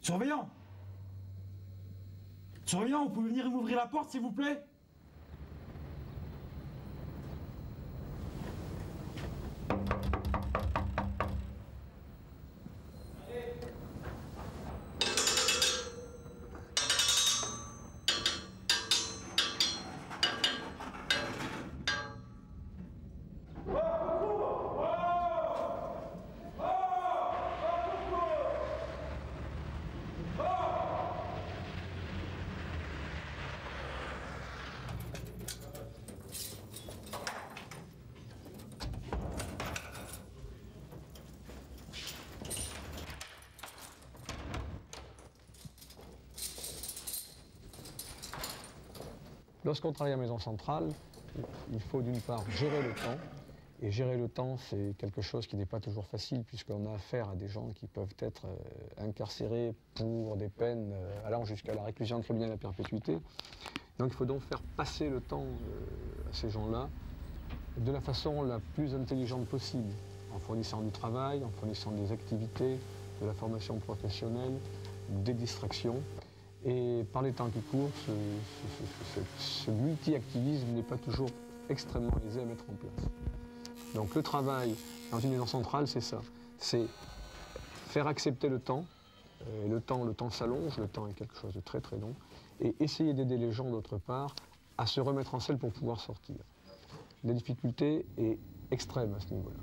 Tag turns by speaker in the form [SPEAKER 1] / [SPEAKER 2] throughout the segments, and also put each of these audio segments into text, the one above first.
[SPEAKER 1] Surveillant! Surveillant, vous pouvez venir m'ouvrir la porte, s'il vous plaît?
[SPEAKER 2] Lorsqu'on travaille à Maison Centrale, il faut d'une part gérer le temps. Et gérer le temps, c'est quelque chose qui n'est pas toujours facile, puisqu'on a affaire à des gens qui peuvent être incarcérés pour des peines allant jusqu'à la réclusion criminelle à perpétuité. Donc il faut donc faire passer le temps à ces gens-là de la façon la plus intelligente possible, en fournissant du travail, en fournissant des activités, de la formation professionnelle, des distractions. Et par les temps qui courent, ce multi-activisme n'est pas toujours extrêmement aisé à mettre en place. Donc le travail dans une maison centrale, c'est ça. C'est faire accepter le temps. Le temps s'allonge, le temps est quelque chose de très très long. Et essayer d'aider les gens d'autre part à se remettre en selle pour pouvoir sortir. La difficulté est extrême à ce niveau-là.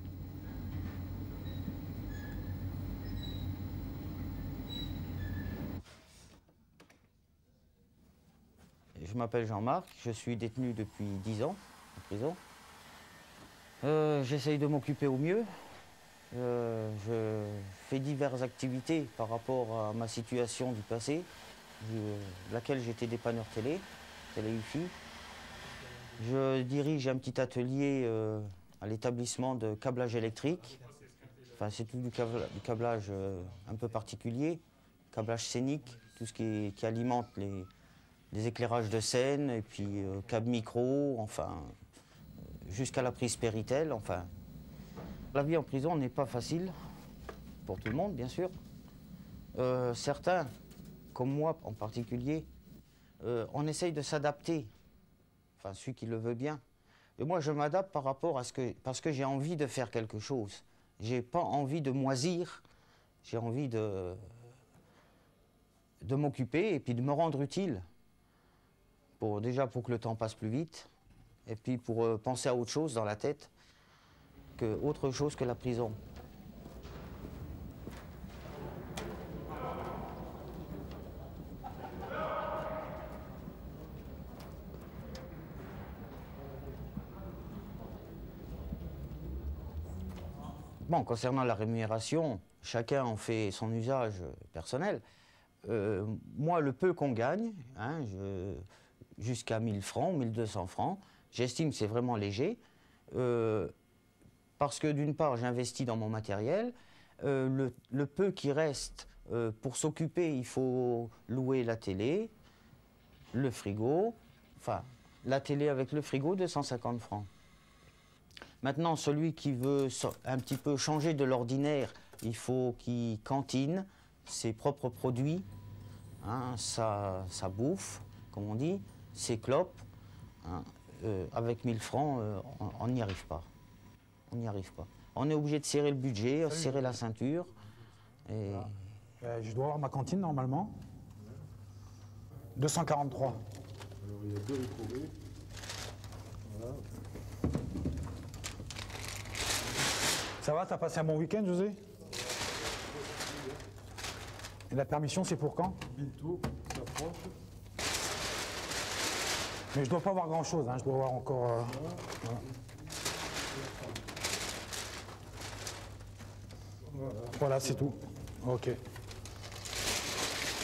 [SPEAKER 3] Je m'appelle Jean-Marc, je suis détenu depuis 10 ans en prison. J'essaye de m'occuper au mieux. Je fais diverses activités par rapport à ma situation du passé, laquelle j'étais dépanneur télé Wi-Fi. Je dirige un petit atelier à l'établissement de câblage électrique. Enfin, c'est tout du câblage un peu particulier, câblage scénique, tout ce qui alimente les éclairages de scène, et puis câble micro, enfin, jusqu'à la prise Péritel, enfin. La vie en prison n'est pas facile, pour tout le monde, bien sûr. Certains, comme moi en particulier, on essaye de s'adapter, enfin, celui qui le veut bien. Et moi, je m'adapte par rapport à parce que j'ai envie de faire quelque chose. J'ai pas envie de moisir, j'ai envie de m'occuper et puis de me rendre utile. Déjà pour que le temps passe plus vite, et puis pour penser à autre chose dans la tête, autre chose que la prison. Bon, concernant la rémunération, chacun en fait son usage personnel. Moi, le peu qu'on gagne, hein, jusqu'à 1000 francs, 1200 francs, j'estime que c'est vraiment léger. Parce que d'une part, j'investis dans mon matériel. Le peu qui reste, pour s'occuper, il faut louer la télé, le frigo. Enfin, la télé avec le frigo, 250 francs. Maintenant, celui qui veut un petit peu changer de l'ordinaire, il faut qu'il cantine ses propres produits, hein, sa bouffe, comme on dit, ses clopes. Hein, avec 1000 francs, on n'y arrive pas. On n'y arrive pas. On est obligé de serrer le budget, serrer la ceinture. Et...
[SPEAKER 1] je dois avoir ma cantine normalement. 243.
[SPEAKER 4] Alors il y a 2 rétrouvés. Voilà.
[SPEAKER 1] Ça va, t'as passé un bon week-end, José? Et la permission, c'est pour quand?
[SPEAKER 4] Bientôt, ça approche.
[SPEAKER 1] Mais je dois pas avoir grand-chose, hein. Je dois avoir encore... Voilà, c'est tout. Ok.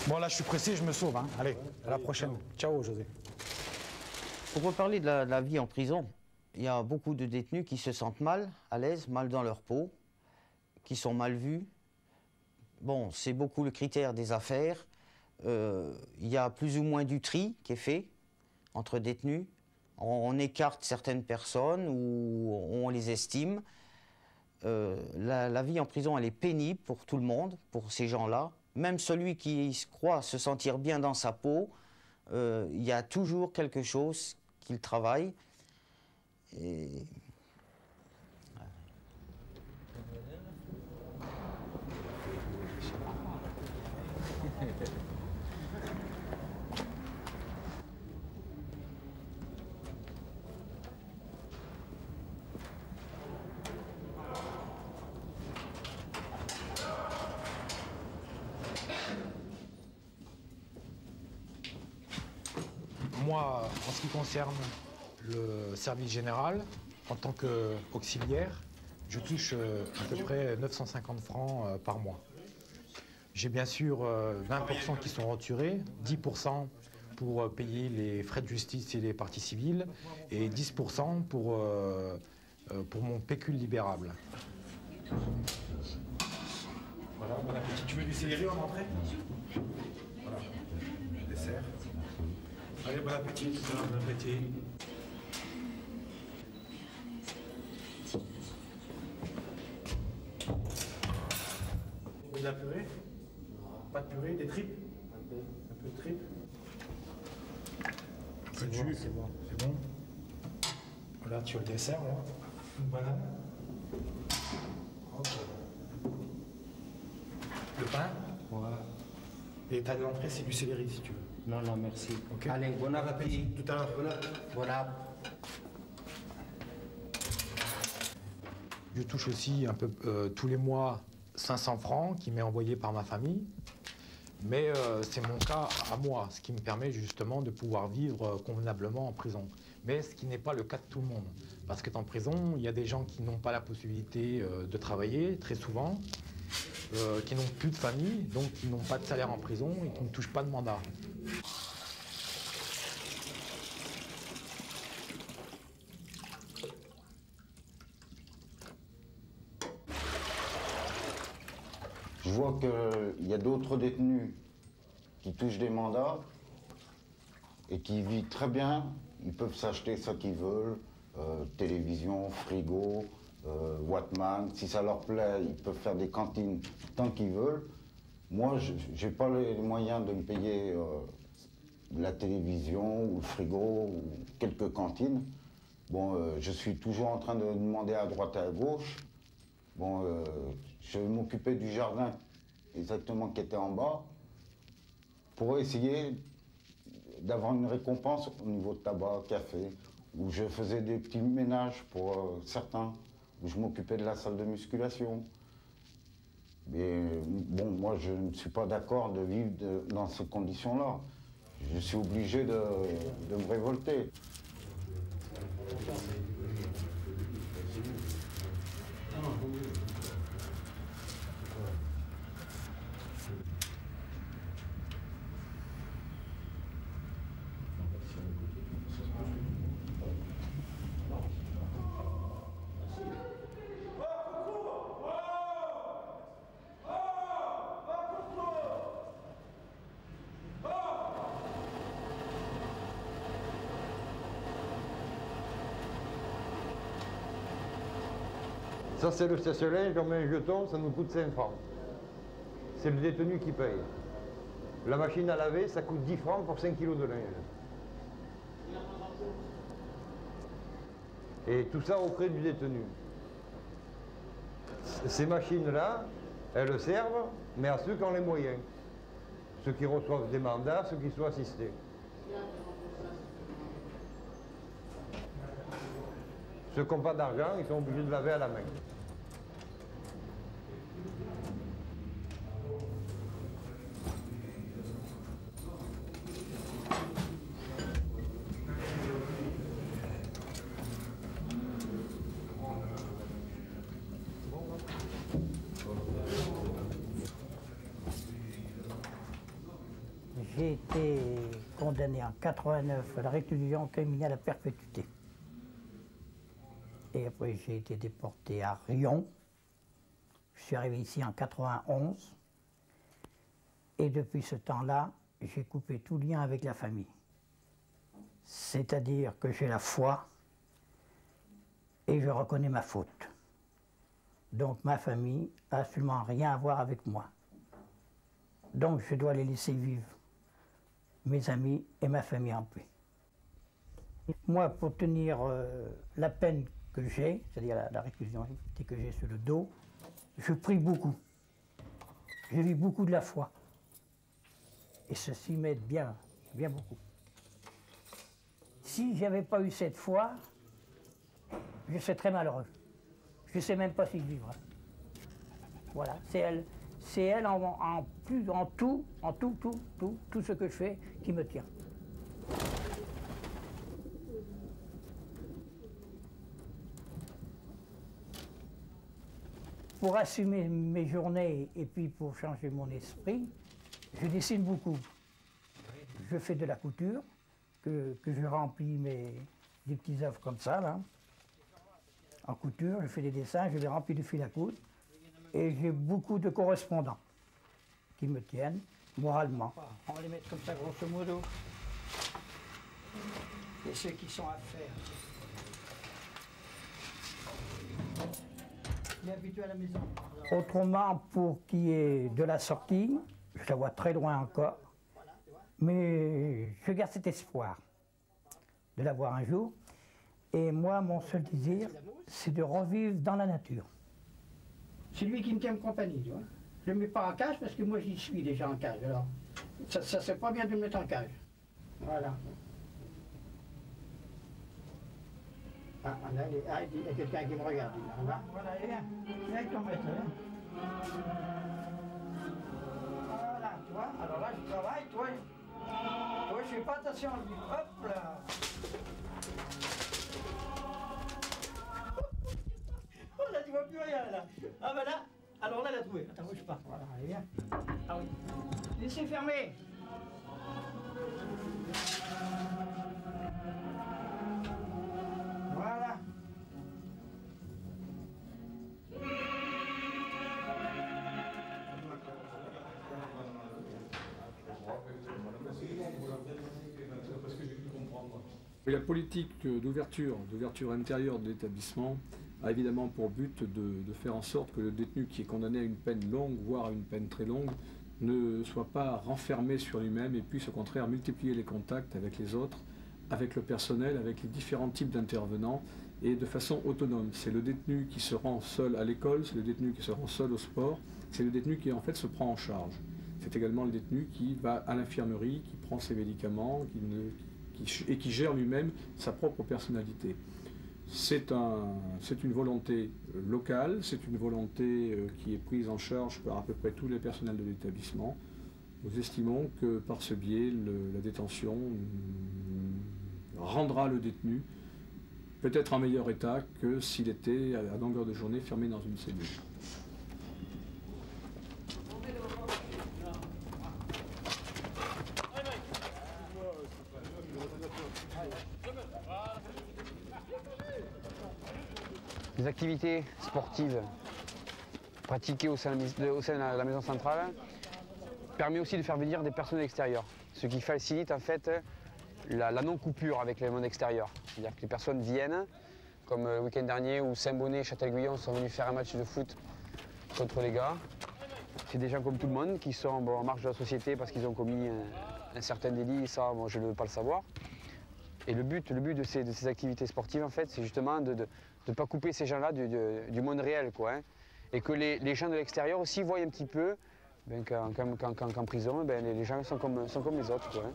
[SPEAKER 1] Bon, là, je suis pressé, je me sauve. Hein. Allez, à la prochaine. Ciao, José.
[SPEAKER 3] Pour reparler de la vie en prison, il y a beaucoup de détenus qui se sentent mal, à l'aise, mal dans leur peau, qui sont mal vus. Bon, c'est beaucoup le critère des affaires. Il y a plus ou moins du tri qui est fait entre détenus. On écarte certaines personnes ou on les estime. La vie en prison, elle est pénible pour tout le monde, pour ces gens-là. même celui qui se croit se sentir bien dans sa peau, il y a toujours quelque chose qu'il travaille. Et...
[SPEAKER 1] Moi, en ce qui concerne le service général, en tant qu'auxiliaire, je touche à peu près 950 francs par mois. J'ai bien sûr 20% qui sont retirés, 10% pour payer les frais de justice et les parties civiles, et 10% pour mon pécule libérable. Voilà, bon appétit. Tu veux du céleri en entrée? Voilà, dessert. Allez, bon appétit, tout à l'heure, bon appétit. De la purée? Pas de purée, des tripes? Un peu de tripes.
[SPEAKER 5] C'est bon, c'est bon.
[SPEAKER 1] C'est bon. Voilà, tu as le dessert, là. Une banane. Ok. Le pain?
[SPEAKER 5] Voilà.
[SPEAKER 1] Et t'as de l'entrée, c'est du céleri, si tu veux.
[SPEAKER 5] Non, non, merci.
[SPEAKER 1] Ok.
[SPEAKER 5] Allez, bon appétit.
[SPEAKER 1] Tout à l'heure.
[SPEAKER 5] Voilà.
[SPEAKER 1] Je touche aussi un peu tous les mois 500 francs qui m'est envoyé par ma famille. Mais c'est mon cas à moi, ce qui me permet justement de pouvoir vivre convenablement en prison. Mais ce qui n'est pas le cas de tout le monde. Parce que en prison, il y a des gens qui n'ont pas la possibilité de travailler, très souvent, qui n'ont plus de famille, donc qui n'ont pas de salaire en prison et qui ne touchent pas de mandat.
[SPEAKER 6] Je vois qu'il y a d'autres détenus qui touchent des mandats et qui vivent très bien. Ils peuvent s'acheter ce qu'ils veulent, télévision, frigo, Wattman. Si ça leur plaît, ils peuvent faire des cantines tant qu'ils veulent. Moi, je n'ai pas les moyens de me payer la télévision ou le frigo ou quelques cantines. Bon, je suis toujours en train de demander à droite et à gauche. Bon, je m'occupais du jardin exactement qui était en bas pour essayer d'avoir une récompense au niveau de tabac, café, où je faisais des petits ménages pour certains, où je m'occupais de la salle de musculation. Mais bon, moi je ne suis pas d'accord de vivre dans ces conditions-là. Je suis obligé de me révolter.
[SPEAKER 7] Ça, c'est le sèche-linge, on met un jeton, ça nous coûte 5 francs. C'est le détenu qui paye. La machine à laver, ça coûte 10 francs pour 5 kilos de linge. Et tout ça auprès du détenu. Ces machines-là, elles servent, mais à ceux qui ont les moyens. Ceux qui reçoivent des mandats, ceux qui sont assistés. Ceux qui n'ont pas d'argent, ils sont obligés de laver à la main.
[SPEAKER 8] J'ai été condamné en 89 à la réclusion criminelle à perpétuité. Et après, j'ai été déporté à Riom. Je suis arrivé ici en 91. Et depuis ce temps-là, j'ai coupé tout lien avec la famille. C'est-à-dire que j'ai la foi et je reconnais ma faute. Donc ma famille n'a absolument rien à voir avec moi. Donc je dois les laisser vivre, mes amis et ma famille en paix. Moi, pour tenir la peine que j'ai, c'est-à-dire la réclusion que j'ai sur le dos, je prie beaucoup. Je vis beaucoup de la foi. Et ceci m'aide bien, bien beaucoup. Si je n'avais pas eu cette foi, je serais très malheureux. Je ne sais même pas si je vivrai. Voilà, c'est elle en tout ce que je fais qui me tient. Pour assumer mes journées et puis pour changer mon esprit, je dessine beaucoup. Je fais de la couture, que je remplis des petits œuvres comme ça, là. En couture, je fais des dessins, je les remplis de fil à coudre. Et j'ai beaucoup de correspondants qui me tiennent moralement. On va les mettre comme ça, grosso modo. Et ceux qui sont à faire. Bienvenue à la maison. Autrement, pour qu'il y ait de la sortie, je la vois très loin encore, mais je garde cet espoir de la voir un jour. Et moi, mon seul désir, c'est de revivre dans la nature. C'est lui qui me tient compagnie, tu vois. Je ne le mets pas en cage parce que moi, j'y suis déjà en cage. Alors, ça c'est pas bien de me mettre en cage. Voilà. Ah, là, il y a quelqu'un qui me regarde. Voilà, viens. Viens avec ton maître, viens. Voilà, tu vois. Alors là, je travaille, toi, je fais pas attention. Hop là. Oh là, tu vois plus rien, là. Ah ben là, alors là, elle a trouvé. Attends, bouge pas. Voilà, allez, viens. Ah oui. Laissez fermer. Voilà.
[SPEAKER 2] La politique d'ouverture intérieure de l'établissement a évidemment pour but de faire en sorte que le détenu qui est condamné à une peine longue, voire à une peine très longue, ne soit pas renfermé sur lui-même et puisse au contraire multiplier les contacts avec les autres, avec le personnel, avec les différents types d'intervenants et de façon autonome. C'est le détenu qui se rend seul à l'école, c'est le détenu qui se rend seul au sport, c'est le détenu qui en fait se prend en charge. C'est également le détenu qui va à l'infirmerie, qui prend ses médicaments et qui gère lui-même sa propre personnalité. C'est une volonté locale, c'est une volonté qui est prise en charge par à peu près tous les personnels de l'établissement. Nous estimons que par ce biais, la détention rendra le détenu peut-être en meilleur état que s'il était à longueur de journée fermé dans une cellule.
[SPEAKER 9] Les activités sportives pratiquées au sein de la maison centrale permet aussi de faire venir des personnes extérieures, ce qui facilite en fait la non-coupure avec le monde extérieur. C'est-à-dire que les personnes viennent, comme le week-end dernier où Saint-Bonnet, Châtel-Guyon sont venus faire un match de foot contre les gars. C'est des gens comme tout le monde qui sont en marge de la société parce qu'ils ont commis un certain délit, et ça, moi, je ne veux pas le savoir. Et le but de ces activités sportives, en fait, c'est justement de ne pas couper ces gens-là du monde réel, quoi, hein. Et que les gens de l'extérieur aussi voient un petit peu qu'en prison, les gens sont comme les autres, quoi, hein.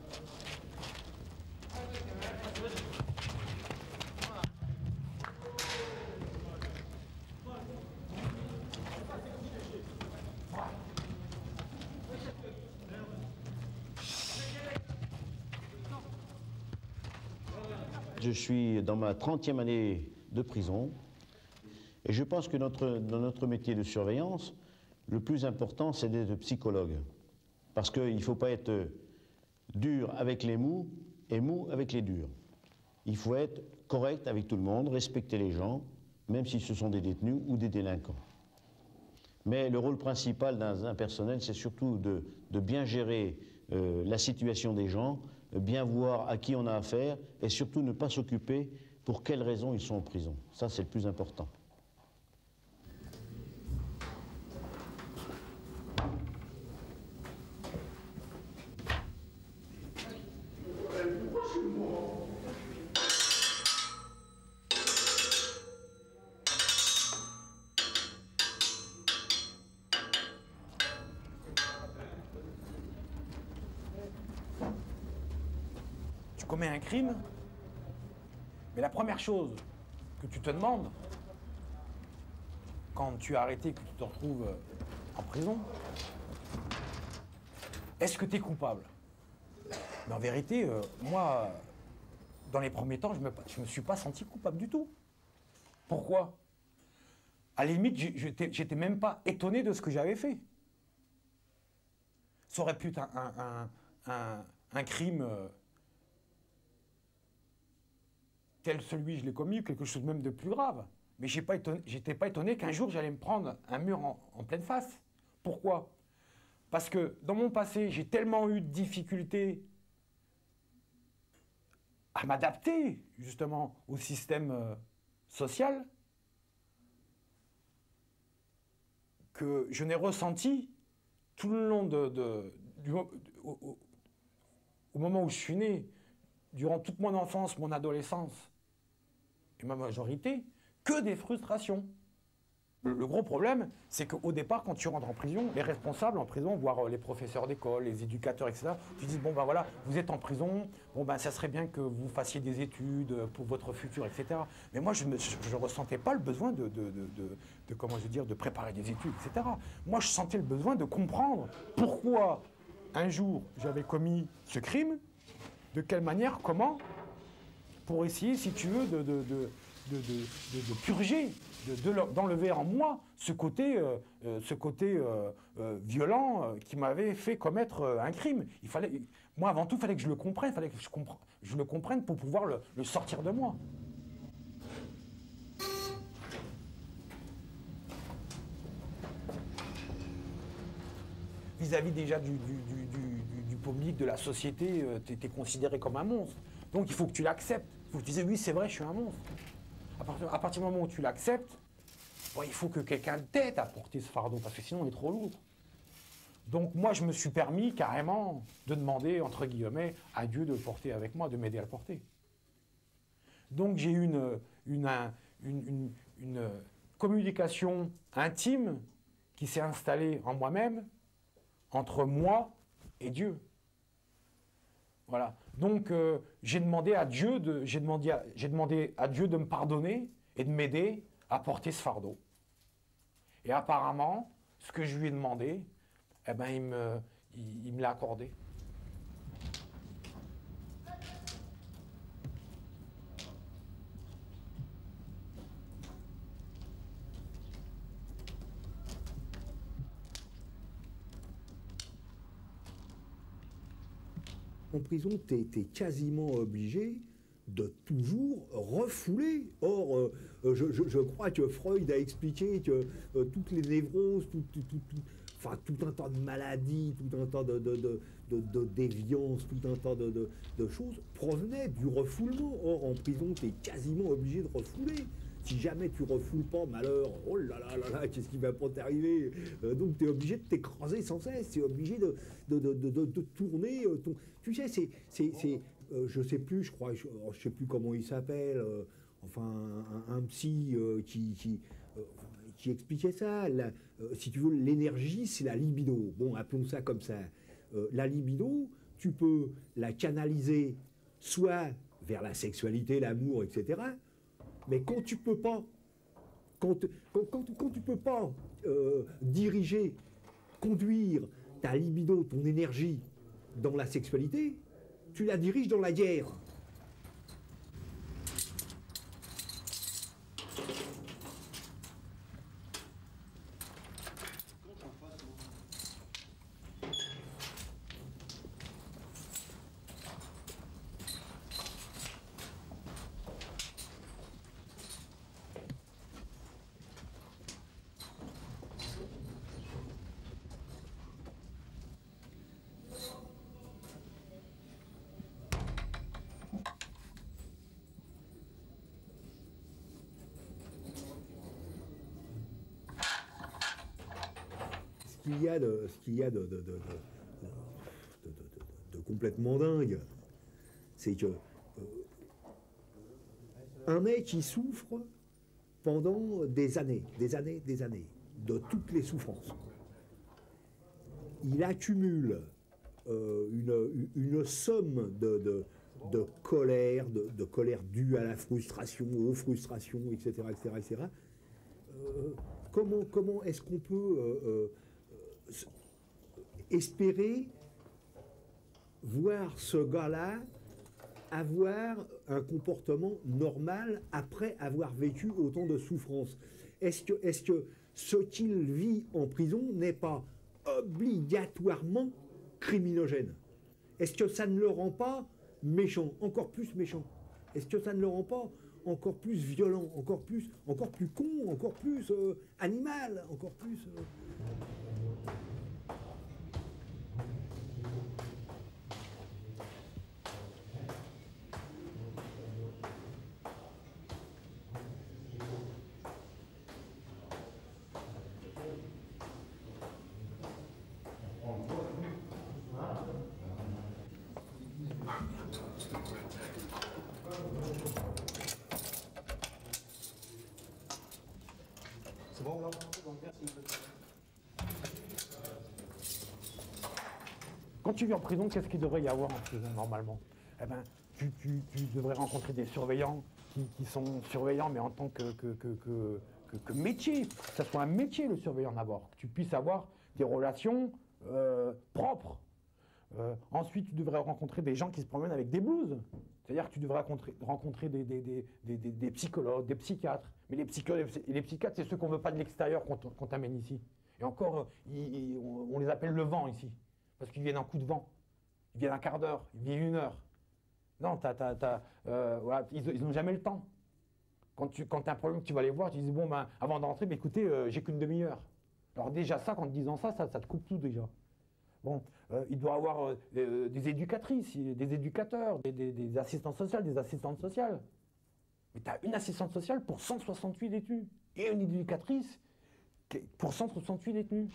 [SPEAKER 10] Je suis dans ma 30e année de prison et je pense que dans notre métier de surveillance, le plus important, c'est d'être psychologue. Parce qu'il ne faut pas être dur avec les mous et mou avec les durs. Il faut être correct avec tout le monde, respecter les gens, même si ce sont des détenus ou des délinquants. Mais le rôle principal d'un personnel, c'est surtout de bien gérer la situation des gens, bien voir à qui on a affaire et surtout ne pas s'occuper pour quelles raisons ils sont en prison. Ça, c'est le plus important.
[SPEAKER 11] commets un crime, mais la première chose que tu te demandes, quand tu es arrêté, que tu te retrouves en prison, est-ce que tu es coupable? Mais en vérité, moi, dans les premiers temps, je me suis pas senti coupable du tout. Pourquoi? À la limite, j'étais même pas étonné de ce que j'avais fait. Ça aurait pu être un crime tel celui que je l'ai commis, quelque chose même de plus grave. Mais j'étais pas étonné qu'un jour j'allais me prendre un mur en pleine face. Pourquoi? Parce que dans mon passé, j'ai tellement eu de difficultés à m'adapter justement au système social que je n'ai ressenti tout le long au moment où je suis né, durant toute mon enfance, mon adolescence et ma majorité, que des frustrations. Le gros problème, c'est qu'au départ, quand tu rentres en prison, les responsables en prison, voire les professeurs d'école, les éducateurs, etc., tu dis, bon ben voilà, vous êtes en prison, bon ben ça serait bien que vous fassiez des études pour votre futur, etc. Mais moi, je ne ressentais pas le besoin comment je veux dire, de préparer des études, etc. Moi, je sentais le besoin de comprendre pourquoi un jour j'avais commis ce crime, de quelle manière, comment, pour essayer, si tu veux, de purger, d'enlever en moi ce côté violent qui m'avait fait commettre un crime. Moi, avant tout, il fallait que je le comprenne, il fallait que je le comprenne pour pouvoir le sortir de moi. Vis-à-vis déjà du public, de la société, tu es considéré comme un monstre. Donc il faut que tu l'acceptes. Il faut que tu dises, oui, c'est vrai, je suis un monstre. À partir du moment où tu l'acceptes, bon, il faut que quelqu'un t'aide à porter ce fardeau, parce que sinon il est trop lourd. Donc moi, je me suis permis carrément de demander, entre guillemets, à Dieu de le porter avec moi, de m'aider à le porter. Donc j'ai eu une communication intime qui s'est installée en moi-même, entre moi et Dieu. Voilà. Donc j'ai demandé à Dieu de me pardonner et de m'aider à porter ce fardeau. Et apparemment, ce que je lui ai demandé, eh ben, il me l'a accordé.
[SPEAKER 12] En prison, tu es quasiment obligé de toujours refouler. Or, je crois que Freud a expliqué que toutes les névroses, tout un tas de maladies, tout un tas de déviances, tout un tas de choses provenaient du refoulement. Or, en prison, tu es quasiment obligé de refouler. Si jamais tu refoules pas, malheur, oh là là là là, qu'est-ce qui va pas t'arriver? Donc tu es obligé de t'écraser sans cesse, tu es obligé de tourner ton... Tu sais, je sais plus, je crois, je sais plus comment il s'appelle, enfin un psy qui expliquait ça. Si tu veux, l'énergie, c'est la libido. Bon, appelons ça comme ça. La libido, tu peux la canaliser soit vers la sexualité, l'amour, etc., mais quand tu peux pas, quand tu peux pas diriger, conduire ta libido, ton énergie dans la sexualité, tu la diriges dans la guerre. Ce qu'il y a de complètement dingue, c'est que un mec qui souffre pendant des années, de toutes les souffrances, il accumule une somme de colère, de colère due à la frustration, aux frustrations, etc. etc. Comment est-ce qu'on peut espérer voir ce gars-là avoir un comportement normal après avoir vécu autant de souffrances? Est-ce que ce qu'il vit en prison n'est pas obligatoirement criminogène? Est-ce que ça ne le rend pas méchant, encore plus méchant? Est-ce que ça ne le rend pas encore plus violent, encore plus con, encore plus animal, encore plus...
[SPEAKER 4] C'est bon là?
[SPEAKER 11] Quand tu vis en prison, qu'est-ce qu'il devrait y avoir en prison normalement? Eh ben, tu devrais rencontrer des surveillants qui sont surveillants, mais en tant que métier. Que ça soit un métier, le surveillant d'abord. Que tu puisses avoir des relations propres. Ensuite, tu devrais rencontrer des gens qui se promènent avec des blouses. C'est-à-dire que tu devrais rencontrer des psychologues, des psychiatres. Mais les psychologues et les psychiatres, c'est ceux qu'on ne veut pas de l'extérieur qu'on t'amène ici. Et encore, on les appelle le vent ici. Parce qu'ils viennent en coup de vent. Ils viennent un quart d'heure, ils viennent 1 heure. Non, voilà, ils n'ont jamais le temps. Quand tu as un problème, tu vas les voir, tu dis, bon, ben, avant d'entrer, ben, écoutez, j'ai qu'une demi-heure. Alors déjà ça, en te disant ça te coupe tout déjà. Bon, il doit y avoir des éducatrices, des éducateurs, des assistantes sociales, des assistantes sociales. Mais tu as une assistante sociale pour 168 détenus et une éducatrice pour 168 détenus.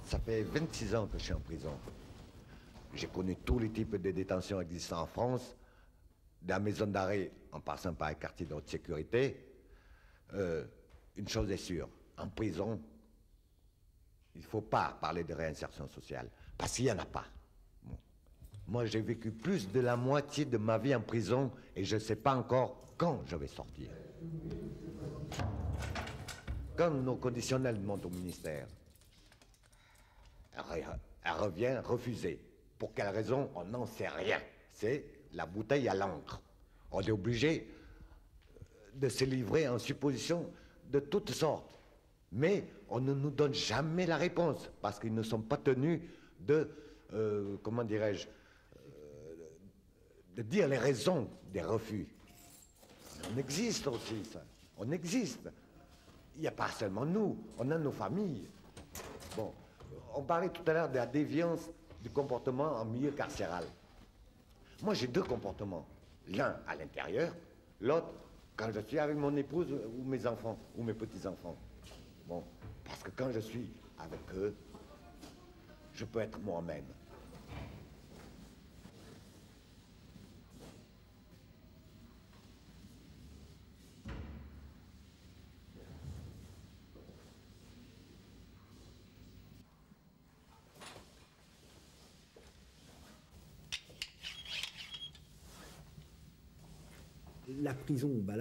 [SPEAKER 13] Ça fait 26 ans que je suis en prison. J'ai connu tous les types de détentions existants en France, de la maison d'arrêt en passant par un quartier de haute sécurité. Une chose est sûre, en prison, il ne faut pas parler de réinsertion sociale, parce qu'il n'y en a pas. Bon. Moi, j'ai vécu plus de la moitié de ma vie en prison et je ne sais pas encore quand je vais sortir. Quand nos conditionnels montent au ministère, elle revient refusée. Pour quelle raison? On n'en sait rien. C'est la bouteille à l'encre. On est obligé de se livrer en suppositions de toutes sortes. Mais on ne nous donne jamais la réponse, parce qu'ils ne sont pas tenus de, comment dirais-je, de dire les raisons des refus. On existe aussi, ça. On existe. Il n'y a pas seulement nous, on a nos familles. Bon. On parlait tout à l'heure de la déviance du comportement en milieu carcéral. Moi, j'ai 2 comportements. L'un à l'intérieur, l'autre quand je suis avec mon épouse ou mes enfants, ou mes petits-enfants. Bon, parce que quand je suis avec eux, je peux être moi-même.
[SPEAKER 12] La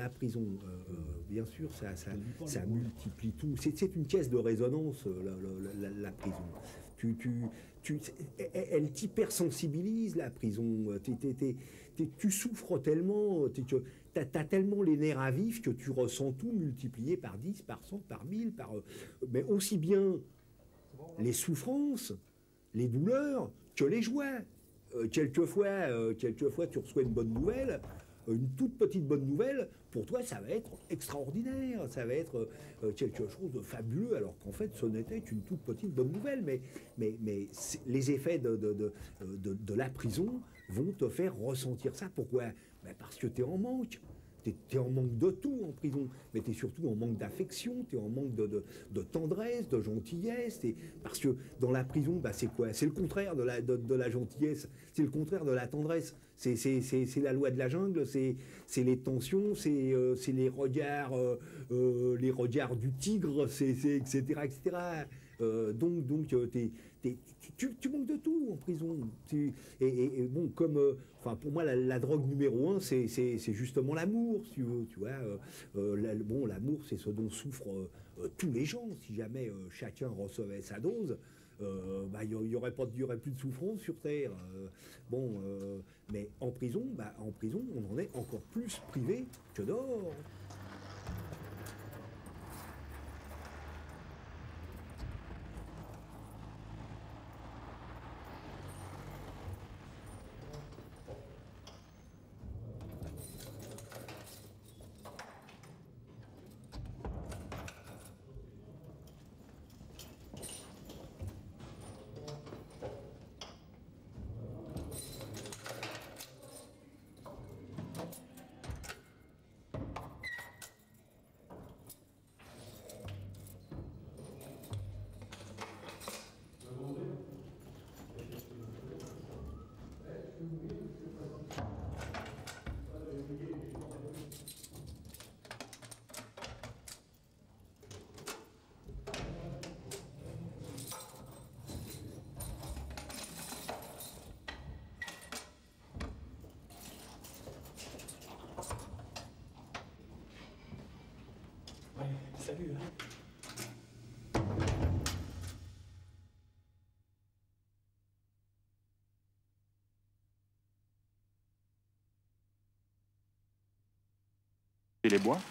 [SPEAKER 12] prison, bien sûr, ça multiplie tout. C'est une caisse de résonance, la prison. Elle t'hypersensibilise, la prison. Tu souffres tellement, t'as tellement les nerfs à vif que tu ressens tout multiplié par 10, par 100, par 1000, mais aussi bien les souffrances, les douleurs, que les joies. Quelquefois, tu reçois une bonne nouvelle. Une toute petite bonne nouvelle, pour toi, ça va être extraordinaire, ça va être quelque chose de fabuleux, alors qu'en fait, ce n'était qu'une toute petite bonne nouvelle. Mais les effets de la prison vont te faire ressentir ça. Pourquoi? Ben parce que tu es en manque. T'es en manque de tout en prison, mais t'es surtout en manque d'affection, t'es en manque de tendresse, de gentillesse. Parce que dans la prison, bah, c'est quoi? C'est le contraire de la gentillesse, c'est le contraire de la tendresse. C'est la loi de la jungle, c'est les tensions, c'est les regards du tigre, etc. etc. Donc tu manques de tout en prison. Et bon, comme, enfin, pour moi, la drogue numéro 1, c'est justement l'amour, si tu veux. Tu vois, bon, l'amour, c'est ce dont souffrent tous les gens. Si jamais chacun recevait sa dose, bah, il y aurait plus de souffrance sur Terre. Mais en prison, on en est encore plus privé que dehors.
[SPEAKER 11] Salut.
[SPEAKER 14] Et les bois.